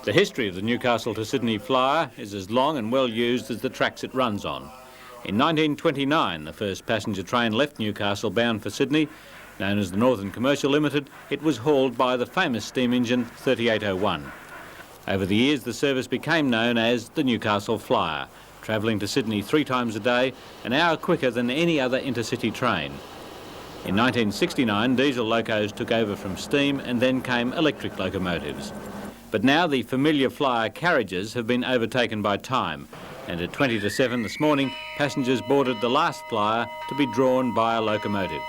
The history of the Newcastle to Sydney Flyer is as long and well used as the tracks it runs on. In 1929, the first passenger train left Newcastle bound for Sydney. Known as the Northern Commercial Limited, it was hauled by the famous steam engine 3801. Over the years, the service became known as the Newcastle Flyer, travelling to Sydney 3 times a day, an hour quicker than any other intercity train. In 1969, diesel locos took over from steam, and then came electric locomotives. But now the familiar Flyer carriages have been overtaken by time, and at 20 to 7 this morning, passengers boarded the last Flyer to be drawn by a locomotive.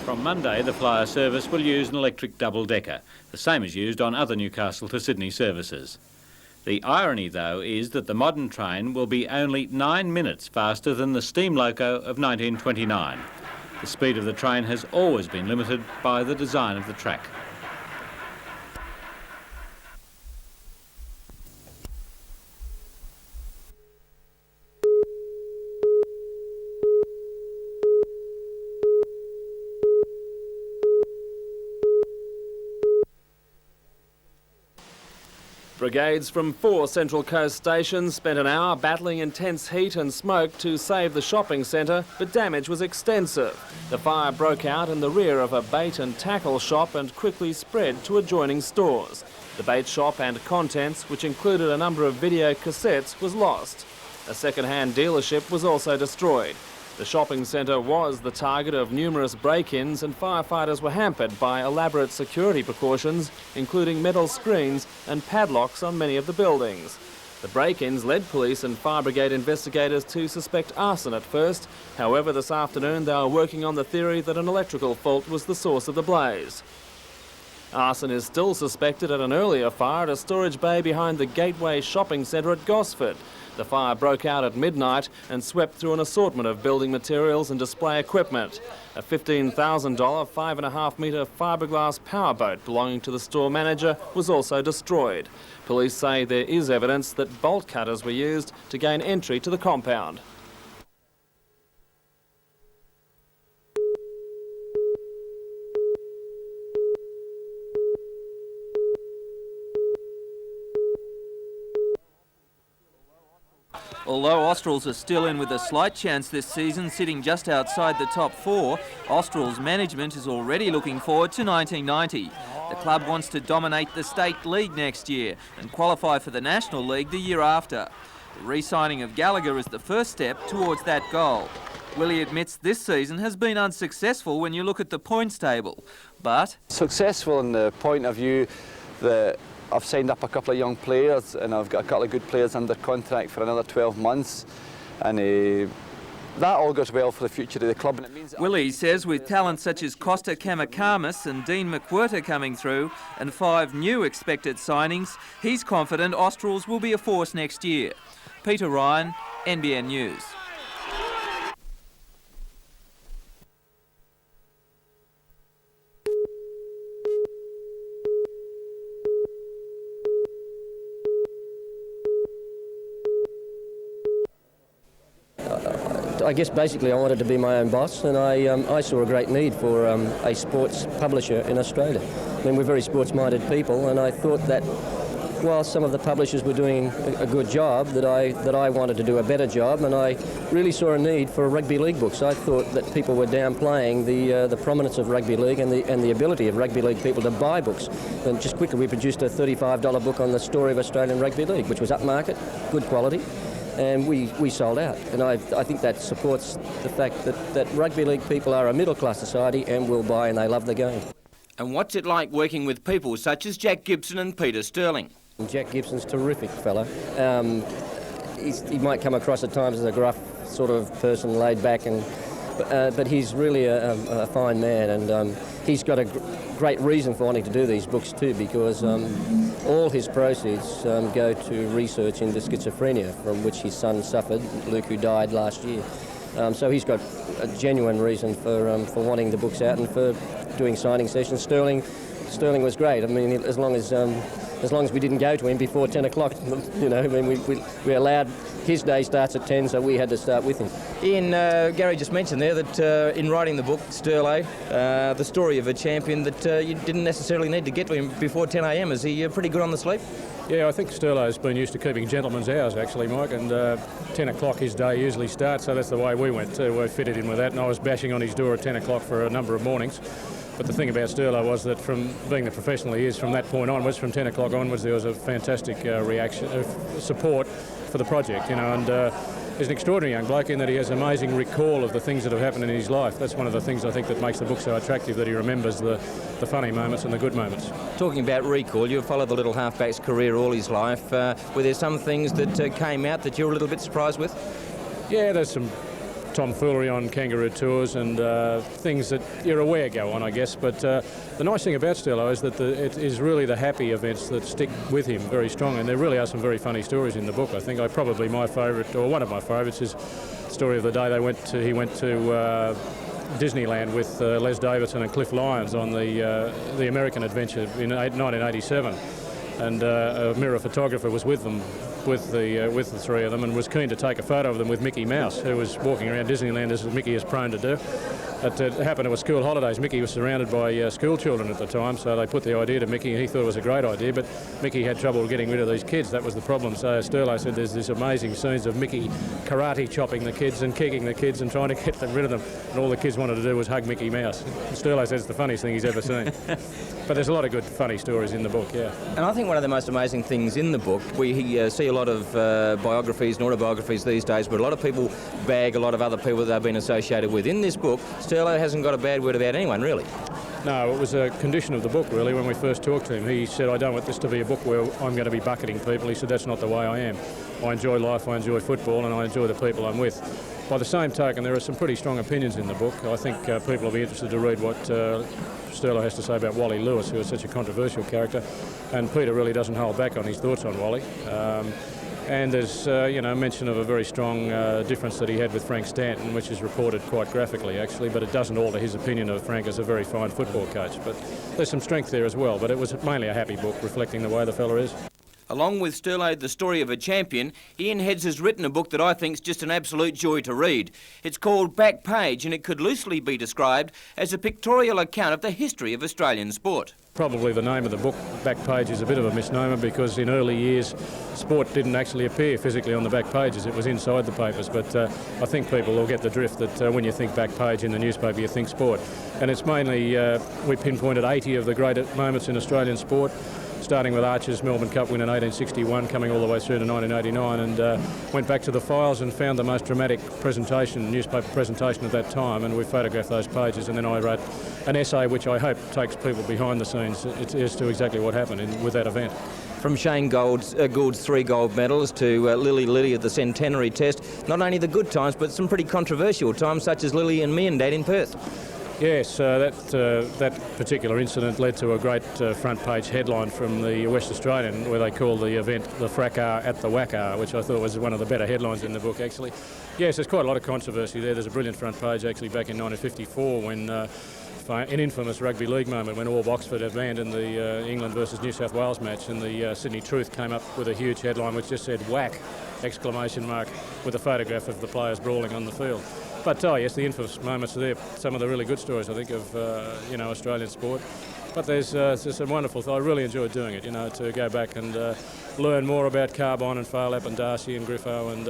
From Monday, the Flyer service will use an electric double-decker, the same as used on other Newcastle to Sydney services. The irony, though, is that the modern train will be only 9 minutes faster than the steam loco of 1929. The speed of the train has always been limited by the design of the track. Brigades from 4 Central Coast stations spent an hour battling intense heat and smoke to save the shopping centre, but damage was extensive. The fire broke out in the rear of a bait and tackle shop and quickly spread to adjoining stores. The bait shop and contents, which included a number of video cassettes, was lost. A second-hand dealership was also destroyed. The shopping centre was the target of numerous break-ins, and firefighters were hampered by elaborate security precautions, including metal screens and padlocks on many of the buildings. The break-ins led police and fire brigade investigators to suspect arson at first. However, this afternoon they were working on the theory that an electrical fault was the source of the blaze. Arson is still suspected at an earlier fire at a storage bay behind the Gateway shopping centre at Gosford. The fire broke out at midnight and swept through an assortment of building materials and display equipment. A $15,000 5.5 metre fiberglass powerboat belonging to the store manager was also destroyed. Police say there is evidence that bolt cutters were used to gain entry to the compound. Although Australs are still in with a slight chance this season, sitting just outside the top 4, Australs management is already looking forward to 1990. The club wants to dominate the state league next year and qualify for the National League the year after. The re-signing of Gallagher is the first step towards that goal. Willie admits this season has been unsuccessful when you look at the points table, but... Successful in the point of view that I've signed up a couple of young players, and I've got a couple of good players under contract for another 12 months, and that all goes well for the future of the club. And it means Willie says with talent such as Costa Kamakamis and Dean McWhirter coming through, and 5 new expected signings, he's confident Australs will be a force next year. Peter Ryan, NBN News. I guess basically I wanted to be my own boss, and I saw a great need for a sports publisher in Australia. I mean, we're very sports-minded people, and I thought that while some of the publishers were doing a good job, that I wanted to do a better job, and I really saw a need for rugby league books. I thought that people were downplaying the prominence of rugby league and the ability of rugby league people to buy books. And just quickly, we produced a $35 book on the story of Australian rugby league, which was upmarket, good quality. And we sold out. And I think that supports the fact that rugby league people are a middle-class society and will buy, and they love the game. And what's it like working with people such as Jack Gibson and Peter Sterling? Jack Gibson's a terrific fella. He might come across at times as a gruff sort of person, laid back, but he's really a fine man, and he's got a great reason for wanting to do these books too, because all his proceeds go to research into schizophrenia, from which his son suffered, Luke, who died last year. So he's got a genuine reason for wanting the books out and for doing signing sessions. Sterling was great. I mean, as long as as long as we didn't go to him before 10 o'clock. You know, I mean, we allowed, his day starts at 10, so we had to start with him. Ian, Gary just mentioned there that in writing the book, Sterlo, the story of a champion, that you didn't necessarily need to get to him before 10 a.m. Is he pretty good on the sleep? Yeah, I think Sterlo's been used to keeping gentlemen's hours, actually, Mike, and 10 o'clock his day usually starts, so that's the way we went too. We fitted in with that, and I was bashing on his door at 10 o'clock for a number of mornings. But the thing about Sterlo was that from being the professional he is, from that point onwards, from 10 o'clock onwards, there was a fantastic reaction, support for the project, you know, and he's an extraordinary young bloke in that he has amazing recall of the things that have happened in his life. That's one of the things I think that makes the book so attractive, that he remembers the funny moments and the good moments. Talking about recall, you've followed the little halfback's career all his life. Were there some things that came out that you were a little bit surprised with? Yeah, there's some tomfoolery on kangaroo tours and things that you're aware go on, I guess. But the nice thing about Sterlo is that it is really the happy events that stick with him very strong, and there really are some very funny stories in the book. I think probably my favourite, or one of my favourites, is the story of the day he went to Disneyland with Les Davidson and Cliff Lyons on the American adventure in 1987, and a mirror photographer was with them, with the three of them, and was keen to take a photo of them with Mickey Mouse, who was walking around Disneyland as Mickey is prone to do. It happened to school holidays. Mickey was surrounded by school children at the time, so they put the idea to Mickey, and he thought it was a great idea, but Mickey had trouble getting rid of these kids. That was the problem. So Sterlo said there's this amazing scenes of Mickey karate chopping the kids and kicking the kids and trying to get rid of them, and all the kids wanted to do was hug Mickey Mouse. Sterlo says it's the funniest thing he's ever seen. But there's a lot of good funny stories in the book, yeah. And I think one of the most amazing things in the book, we see a lot of biographies and autobiographies these days, but a lot of people bag a lot of other people that they've been associated with. In this book, Sterlo hasn't got a bad word about anyone, really. No, it was a condition of the book, really. When we first talked to him, he said, I don't want this to be a book where I'm going to be bucketing people. He said, that's not the way I am. I enjoy life, I enjoy football, and I enjoy the people I'm with. By the same token, there are some pretty strong opinions in the book. I think people will be interested to read what Sterlo has to say about Wally Lewis, who is such a controversial character, and Peter really doesn't hold back on his thoughts on Wally. And there's mention of a very strong difference that he had with Frank Stanton, which is reported quite graphically, actually, but it doesn't alter his opinion of Frank as a very fine football coach. But there's some strength there as well, but it was mainly a happy book reflecting the way the fella is. Along with Sterlo, The Story of a Champion, Ian Heads has written a book that I think's just an absolute joy to read. It's called Back Page, and it could loosely be described as a pictorial account of the history of Australian sport. Probably the name of the book, Back Page, is a bit of a misnomer, because in early years sport didn't actually appear physically on the back pages, it was inside the papers. But I think people will get the drift that when you think back page in the newspaper you think sport. And it's mainly, we pinpointed 80 of the great moments in Australian sport, starting with Archer's Melbourne Cup win in 1861, coming all the way through to 1989, and went back to the files and found the most dramatic newspaper presentation at that time, and we photographed those pages, and then I wrote an essay which I hope takes people behind the scenes as to exactly what happened with that event. From Shane Gould's 3 gold medals to Lily at the Centenary Test, not only the good times but some pretty controversial times, such as Lily and Meandad in Perth. Yes, that particular incident led to a great front page headline from the West Australian, where they called the event the Fracas at the Wackar, which I thought was one of the better headlines in the book, actually. Yes, there's quite a lot of controversy there. There's a brilliant front page actually back in 1954 when an infamous rugby league moment when All Oxford abandoned the England versus New South Wales match, and the Sydney Truth came up with a huge headline which just said "whack!" exclamation mark, with a photograph of the players brawling on the field. But yes, the infamous moments are there. Some of the really good stories, I think, of Australian sport. But there's some wonderful. I really enjoyed doing it. To go back and learn more about Carbon and Farlap and Darcy and Griffo and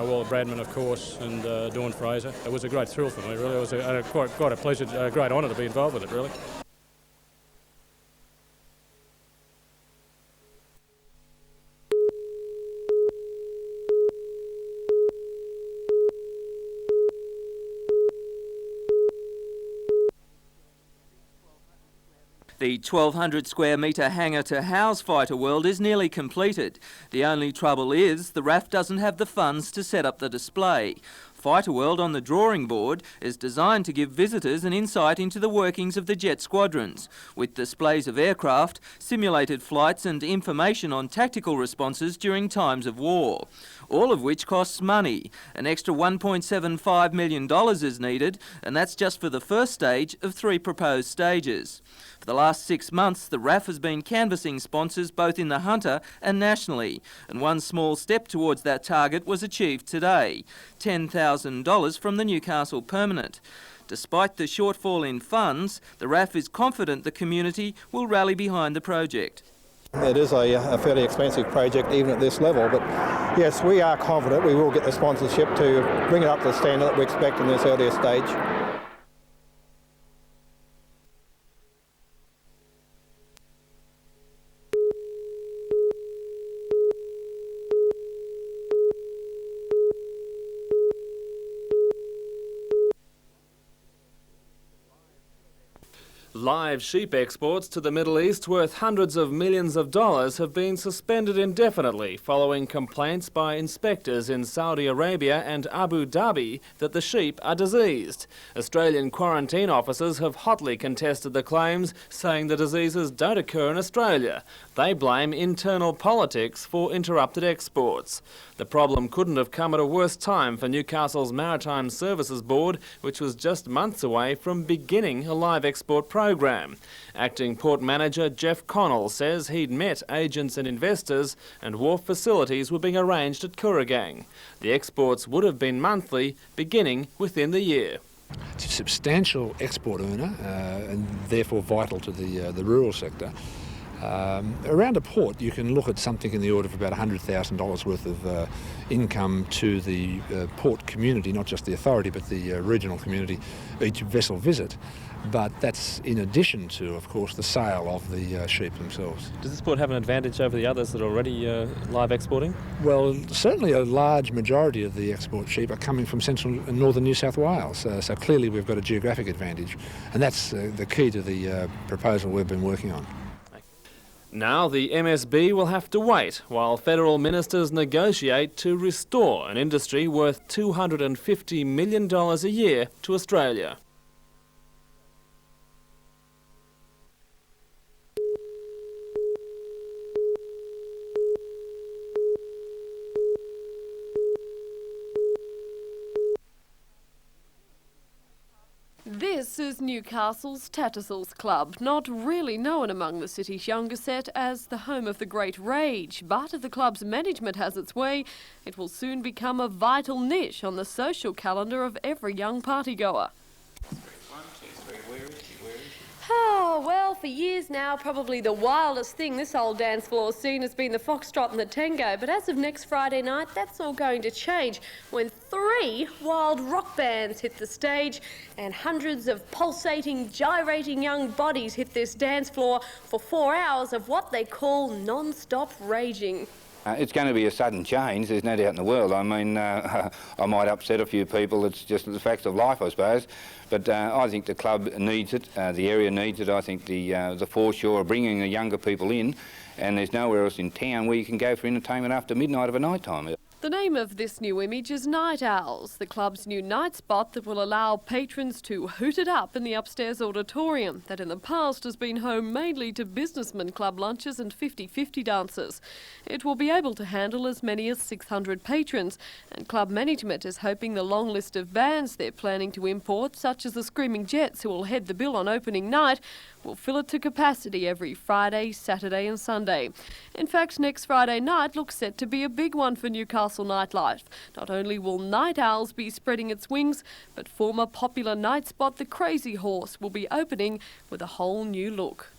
Walt Bradman, of course, and Dawn Fraser. It was a great thrill for me. Really, it was quite a pleasure, a great honour to be involved with it. Really. The 1,200 square metre hangar to house Fighter World is nearly completed. The only trouble is the RAF doesn't have the funds to set up the display. Fighter World on the drawing board is designed to give visitors an insight into the workings of the jet squadrons, with displays of aircraft, simulated flights and information on tactical responses during times of war. All of which costs money. An extra $1.75 million is needed, and that's just for the first stage of 3 proposed stages. For the last 6 months, the RAF has been canvassing sponsors both in the Hunter and nationally, and one small step towards that target was achieved today, $10,000 from the Newcastle Permanent. Despite the shortfall in funds, the RAF is confident the community will rally behind the project. It is a fairly expensive project even at this level, but yes, we are confident we will get the sponsorship to bring it up to the standard that we expect in this earlier stage. Live sheep exports to the Middle East worth hundreds of millions of dollars have been suspended indefinitely following complaints by inspectors in Saudi Arabia and Abu Dhabi that the sheep are diseased. Australian quarantine officers have hotly contested the claims, saying the diseases don't occur in Australia. They blame internal politics for interrupted exports. The problem couldn't have come at a worse time for Newcastle's Maritime Services Board, which was just months away from beginning a live export program. Acting Port Manager Jeff Connell says he'd met agents and investors and wharf facilities were being arranged at Kooragang. The exports would have been monthly, beginning within the year. It's a substantial export earner and therefore vital to the rural sector. Around a port you can look at something in the order of about $100,000 worth of income to the port community, not just the authority but the regional community, each vessel visit. But that's in addition to, of course, the sale of the sheep themselves. Does this port have an advantage over the others that are already live exporting? Well, certainly a large majority of the export sheep are coming from central and northern New South Wales, so clearly we've got a geographic advantage, and that's the key to the proposal we've been working on. Now the MSB will have to wait while federal ministers negotiate to restore an industry worth $250 million a year to Australia. This is Newcastle's Tattersalls Club, not really known among the city's younger set as the home of the Great Rage, but if the club's management has its way, it will soon become a vital niche on the social calendar of every young partygoer. Oh, well, for years now, probably the wildest thing this old dance floor's seen has been the foxtrot and the tango, but as of next Friday night, that's all going to change when 3 wild rock bands hit the stage and hundreds of pulsating, gyrating young bodies hit this dance floor for 4 hours of what they call non-stop raging. It's going to be a sudden change, there's no doubt in the world. I mean, I might upset a few people, it's just the facts of life, I suppose. But I think the club needs it, the area needs it. I think the foreshore are bringing the younger people in, and there's nowhere else in town where you can go for entertainment after midnight of a night time. The name of this new image is Night Owls, the club's new night spot that will allow patrons to hoot it up in the upstairs auditorium that in the past has been home mainly to businessmen club lunches and 50-50 dances. It will be able to handle as many as 600 patrons, and club management is hoping the long list of bands they're planning to import, such as the Screaming Jets who will head the bill on opening night, will fill it to capacity every Friday, Saturday and Sunday. In fact, next Friday night looks set to be a big one for Newcastle nightlife. Not only will Night Owls be spreading its wings, but former popular night spot The Crazy Horse will be opening with a whole new look.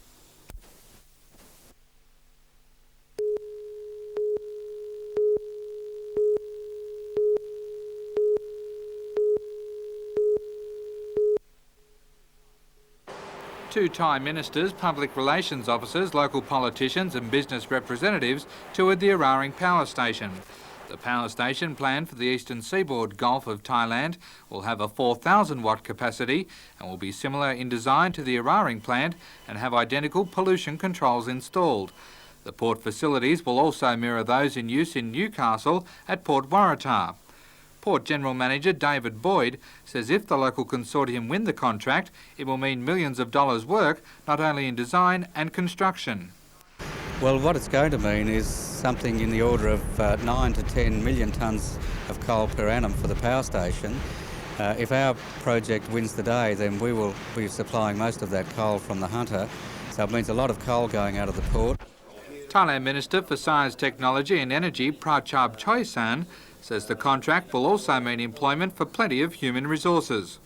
Two Thai ministers, public relations officers, local politicians and business representatives toured the Eraring power station. The power station, planned for the eastern seaboard Gulf of Thailand, will have a 4,000 watt capacity and will be similar in design to the Eraring plant and have identical pollution controls installed. The port facilities will also mirror those in use in Newcastle at Port Waratah. Port General Manager David Boyd says if the local consortium win the contract, it will mean millions of dollars work, not only in design and construction. Well, what it's going to mean is something in the order of 9 to 10 million tonnes of coal per annum for the power station. If our project wins the day, then we will be supplying most of that coal from the Hunter, So it means a lot of coal going out of the port. Thailand Minister for Science, Technology and Energy, Prachab Choisan, says the contract will also mean employment for plenty of human resources.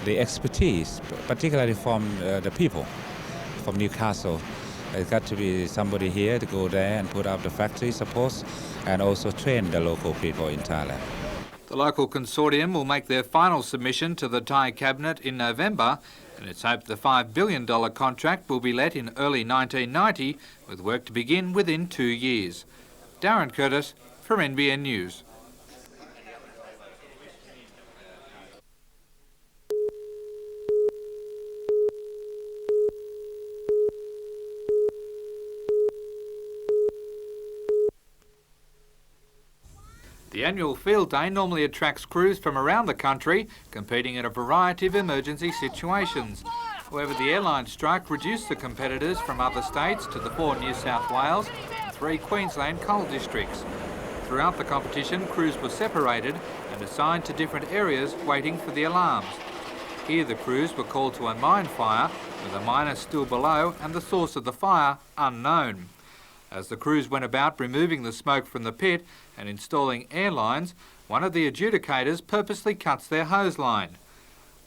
The expertise, particularly from the people from Newcastle, there's got to be somebody here to go there and put up the factory, suppose, and also train the local people in Thailand. The local consortium will make their final submission to the Thai Cabinet in November, and it's hoped the $5 billion contract will be let in early 1990, with work to begin within 2 years. Darren Curtis for NBN News. The annual field day normally attracts crews from around the country, competing in a variety of emergency situations. However, the airline strike reduced the competitors from other states to the 4 New South Wales and 3 Queensland coal districts. Throughout the competition, crews were separated and assigned to different areas waiting for the alarms. Here the crews were called to a mine fire, with a miner still below and the source of the fire unknown. As the crews went about removing the smoke from the pit and installing air lines, one of the adjudicators purposely cuts their hose line.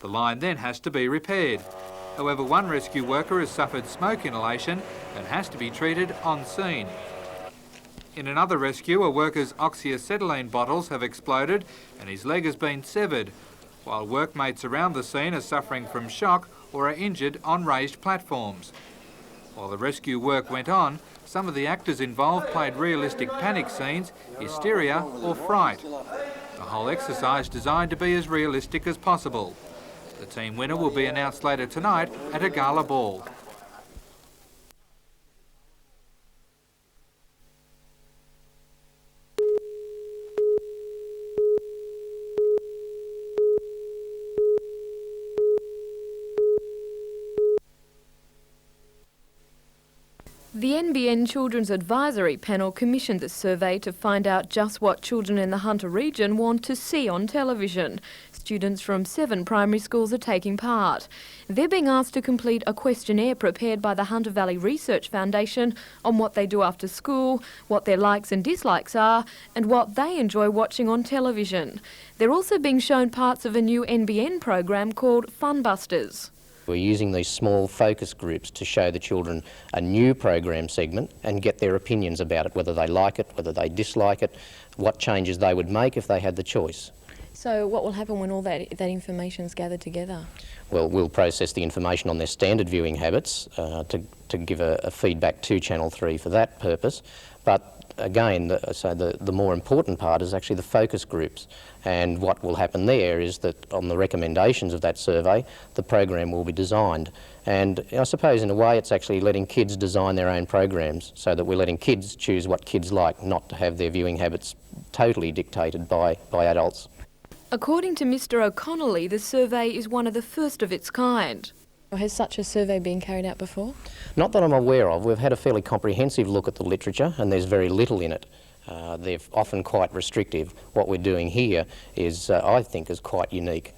The line then has to be repaired. However, one rescue worker has suffered smoke inhalation and has to be treated on scene. In another rescue, a worker's oxyacetylene bottles have exploded and his leg has been severed, while workmates around the scene are suffering from shock or are injured on raised platforms. While the rescue work went on, some of the actors involved played realistic panic scenes, hysteria or fright. The whole exercise designed to be as realistic as possible. The team winner will be announced later tonight at a gala ball. The NBN Children's Advisory Panel commissioned the survey to find out just what children in the Hunter region want to see on television. Students from 7 primary schools are taking part. They're being asked to complete a questionnaire prepared by the Hunter Valley Research Foundation on what they do after school, what their likes and dislikes are, and what they enjoy watching on television. They're also being shown parts of a new NBN program called Funbusters. We're using these small focus groups to show the children a new program segment and get their opinions about it, whether they like it, whether they dislike it, what changes they would make if they had the choice. So what will happen when all that information is gathered together? Well, we'll process the information on their standard viewing habits to give a feedback to Channel 3 for that purpose. But again, the more important part is actually the focus groups. And what will happen there is that on the recommendations of that survey, the program will be designed. And I suppose in a way it's actually letting kids design their own programs, so that we're letting kids choose what kids like, not to have their viewing habits totally dictated by adults. According to Mr O'Connolly, the survey is one of the first of its kind. Has such a survey been carried out before? Not that I'm aware of. We've had a fairly comprehensive look at the literature and there's very little in it. They're often quite restrictive. What we're doing here is, I think, is quite unique.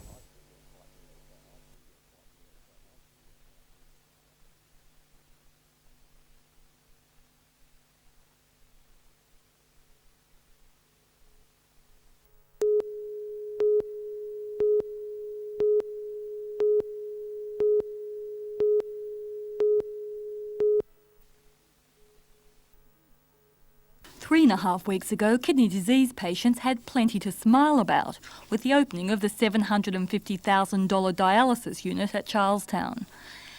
Three and a half weeks ago, kidney disease patients had plenty to smile about with the opening of the $750,000 dialysis unit at Charlestown.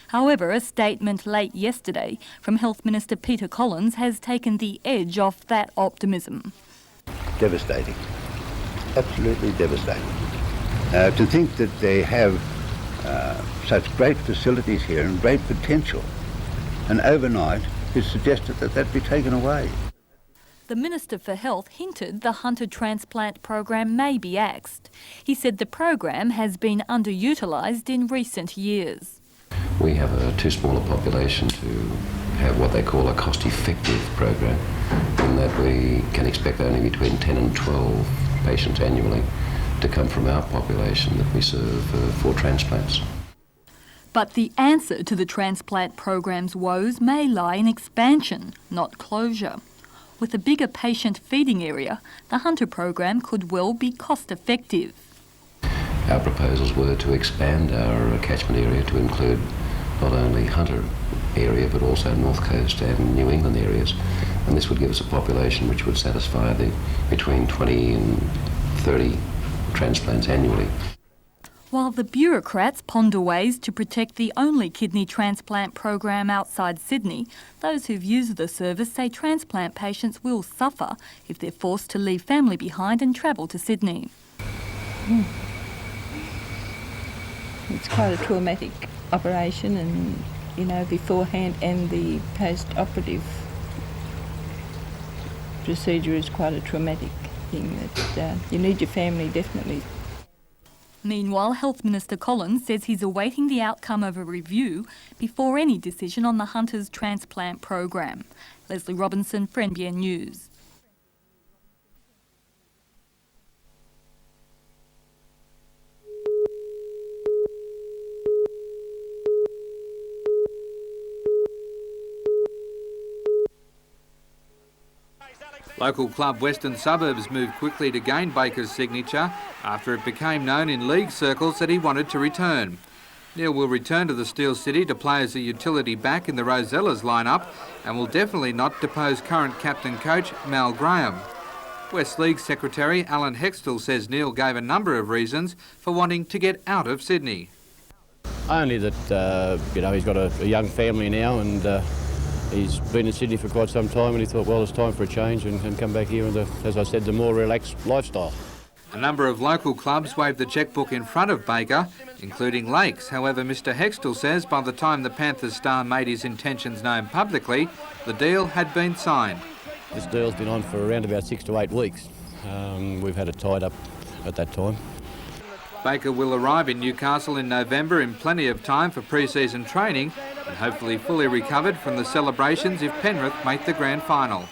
However, a statement late yesterday from Health Minister Peter Collins has taken the edge off that optimism. Devastating. Absolutely devastating. To think that they have such great facilities here and great potential, and overnight it's suggested that that be taken away. The Minister for Health hinted the Hunter Transplant program may be axed. He said the program has been underutilised in recent years. We have a too small a population to have what they call a cost-effective program, in that we can expect only between 10 and 12 patients annually to come from our population that we serve for transplants. But the answer to the transplant program's woes may lie in expansion, not closure. With a bigger patient feeding area, the Hunter program could well be cost-effective. Our proposals were to expand our catchment area to include not only Hunter area but also North Coast and New England areas, and this would give us a population which would satisfy the between 20 and 30 transplants annually. While the bureaucrats ponder ways to protect the only kidney transplant program outside Sydney, those who've used the service say transplant patients will suffer if they're forced to leave family behind and travel to Sydney. It's quite a traumatic operation, and, you know, beforehand and the post-operative procedure is quite a traumatic thing that you need your family, definitely. Meanwhile, Health Minister Collins says he's awaiting the outcome of a review before any decision on the Hunters transplant program. Leslie Robinson for NBN News. Local club Western Suburbs moved quickly to gain Baker's signature after it became known in league circles that he wanted to return. Neil will return to the Steel City to play as a utility back in the Rosellas lineup and will definitely not depose current captain-coach Mal Graham. West League Secretary Alan Hextall says Neil gave a number of reasons for wanting to get out of Sydney. Only that, you know, he's got a young family now, and he's been in Sydney for quite some time, and he thought, well, it's time for a change and come back here and, as I said, the more relaxed lifestyle. A number of local clubs waved the chequebook in front of Baker, including Lakes. However, Mr Hextall says by the time the Panthers star made his intentions known publicly, the deal had been signed. This deal's been on for around about 6 to 8 weeks. We've had it tied up at that time. Baker will arrive in Newcastle in November in plenty of time for pre-season training and hopefully fully recovered from the celebrations if Penrith make the grand final.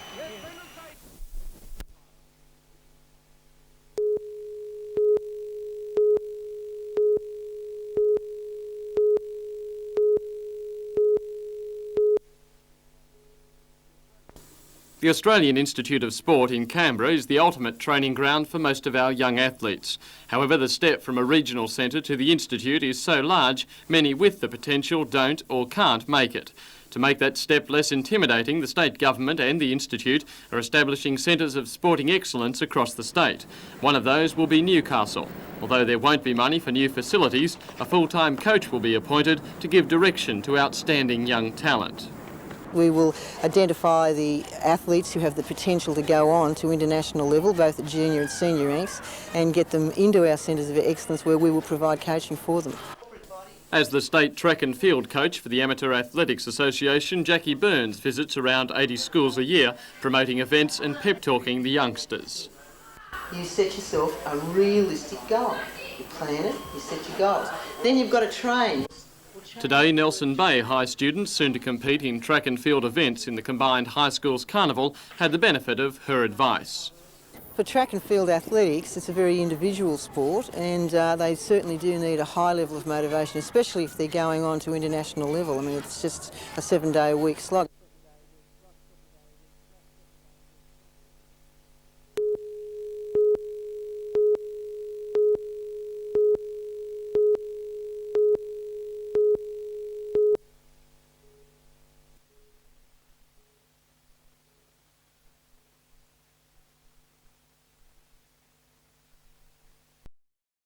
The Australian Institute of Sport in Canberra is the ultimate training ground for most of our young athletes. However, the step from a regional centre to the Institute is so large, many with the potential don't or can't make it. To make that step less intimidating, the state government and the Institute are establishing centres of sporting excellence across the state. One of those will be Newcastle. Although there won't be money for new facilities, a full-time coach will be appointed to give direction to outstanding young talent. We will identify the athletes who have the potential to go on to international level, both at junior and senior ranks, and get them into our centres of excellence where we will provide coaching for them. As the state track and field coach for the Amateur Athletics Association, Jackie Burns visits around 80 schools a year, promoting events and pep-talking the youngsters. You set yourself a realistic goal. You plan it, you set your goals. Then you've got to train. Today, Nelson Bay High students, soon to compete in track and field events in the combined high schools carnival, had the benefit of her advice. For track and field athletics, it's a very individual sport, and they certainly do need a high level of motivation, especially if they're going on to international level. I mean, it's just a 7-day-a-week slog.